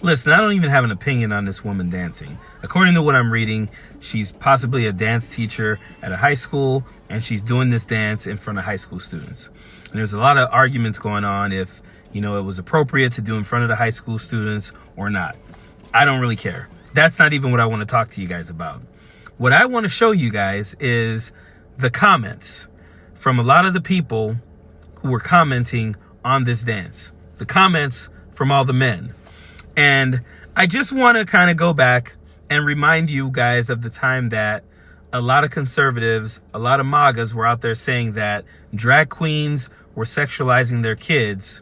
Listen, I don't even have an opinion on this woman dancing. According to what I'm reading, she's possibly a dance teacher at a high school, and she's doing this dance in front of high school students. And there's a lot of arguments going on if, it was appropriate to do in front of the high school students or not. I don't really care. That's not even what I want to talk to you guys about. What I want to show you guys is the comments from a lot of the people who were commenting on this dance. The comments from all the men. And I just want to kind of go back and remind you guys of the time that a lot of conservatives, a lot of MAGAs were out there saying that drag queens were sexualizing their kids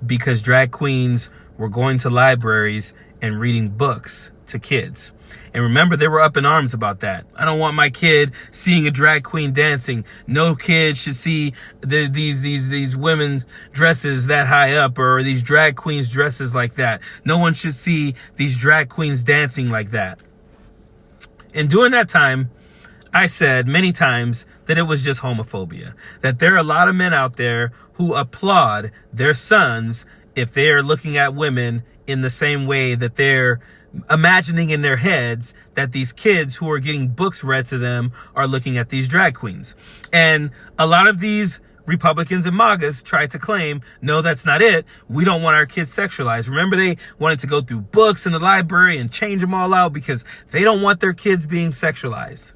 because drag queens were going to libraries and reading books to kids. And remember, they were up in arms about that. I don't want my kid seeing a drag queen dancing. No kid should see these women's dresses that high up, or these drag queens dresses like that. No one should see these drag queens dancing like that. And during that time, I said many times that it was just homophobia. That there are a lot of men out there who applaud their sons if they are looking at women in the same way that they're imagining in their heads that these kids who are getting books read to them are looking at these drag queens. And a lot of these Republicans and MAGAs tried to claim, no, that's not it. We don't want our kids sexualized. Remember, they wanted to go through books in the library and change them all out because they don't want their kids being sexualized.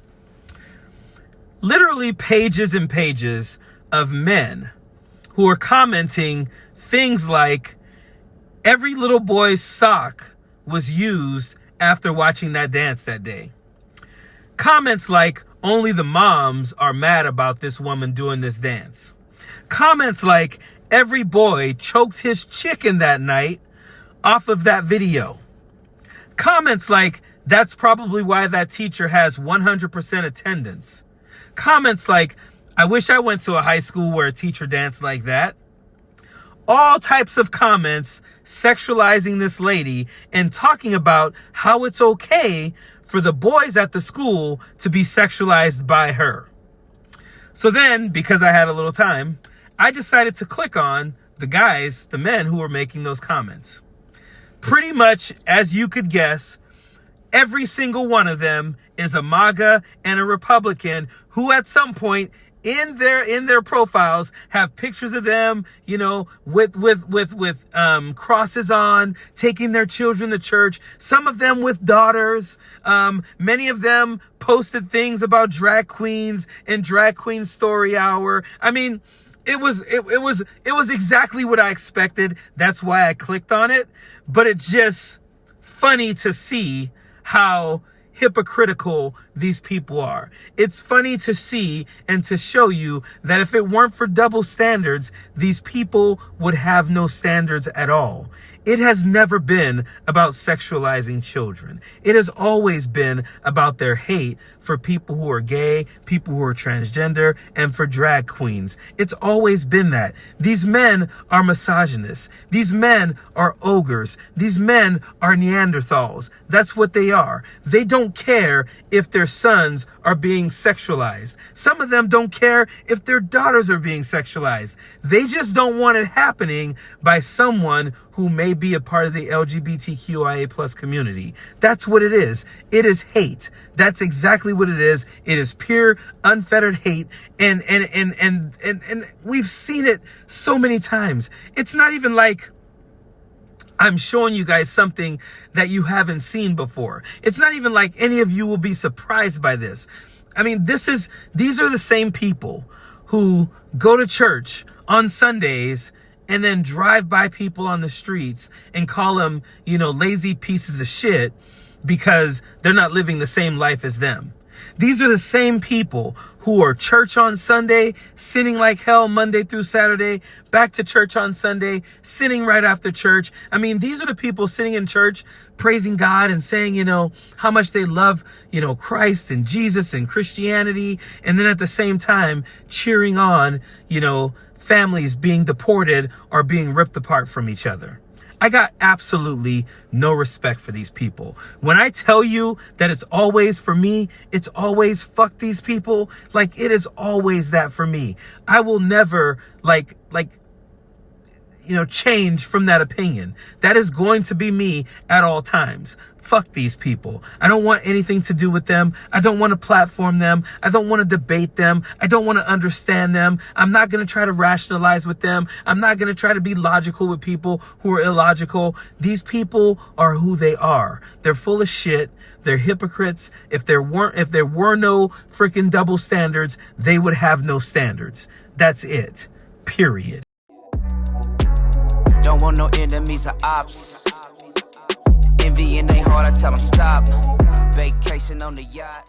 Literally pages and pages of men who are commenting things like every little boy's sock was used after watching that dance that day. Comments like only the moms are mad about this woman doing this dance. Comments like every boy choked his chicken that night off of that video. Comments like that's probably why that teacher has 100% attendance. Comments like, I wish I went to a high school where a teacher danced like that. All types of comments sexualizing this lady and talking about how it's okay for the boys at the school to be sexualized by her. So then, because I had a little time, I decided to click on the men who were making those comments. Pretty much, as you could guess, every single one of them is a MAGA and a Republican who at some point in their profiles have pictures of them, with crosses on, taking their children to church. Some of them with daughters. Many of them posted things about drag queens and drag queen story hour. I mean, it was exactly what I expected. That's why I clicked on it. But it's just funny to see how hypocritical these people are. It's funny to see and to show you that if it weren't for double standards, these people would have no standards at all. It has never been about sexualizing children. It has always been about their hate for people who are gay, people who are transgender, and for drag queens. It's always been that. These men are misogynists. These men are ogres. These men are Neanderthals. That's what they are. They don't care if their sons are being sexualized. Some of them don't care if their daughters are being sexualized. They just don't want it happening by someone who may be a part of the LGBTQIA plus community. That's what it is. It is hate. That's exactly what it is. It is pure, unfettered hate. And we've seen it so many times. It's not even like I'm showing you guys something that you haven't seen before. It's not even like any of you will be surprised by this. I mean, these are the same people who go to church on Sundays and then drive by people on the streets and call them, lazy pieces of shit because they're not living the same life as them. These are the same people who are church on Sunday, sinning like hell Monday through Saturday, back to church on Sunday, sinning right after church. I mean, these are the people sitting in church, praising God and saying, how much they love, Christ and Jesus and Christianity. And then at the same time, cheering on, families being deported or being ripped apart from each other. I got absolutely no respect for these people. When I tell you that it's always for me, it's always fuck these people. Like, it is always that for me. I will never change from that opinion. That is going to be me at all times. Fuck these people. I don't want anything to do with them. I don't want to platform them. I don't want to debate them. I don't want to understand them. I'm not going to try to rationalize with them. I'm not going to try to be logical with people who are illogical. These people are who they are. They're full of shit. They're hypocrites. If there were no freaking double standards, they would have no standards. That's it. Period. Don't want no enemies or ops. Envy in they heart, I tell them stop. Vacation on the yacht.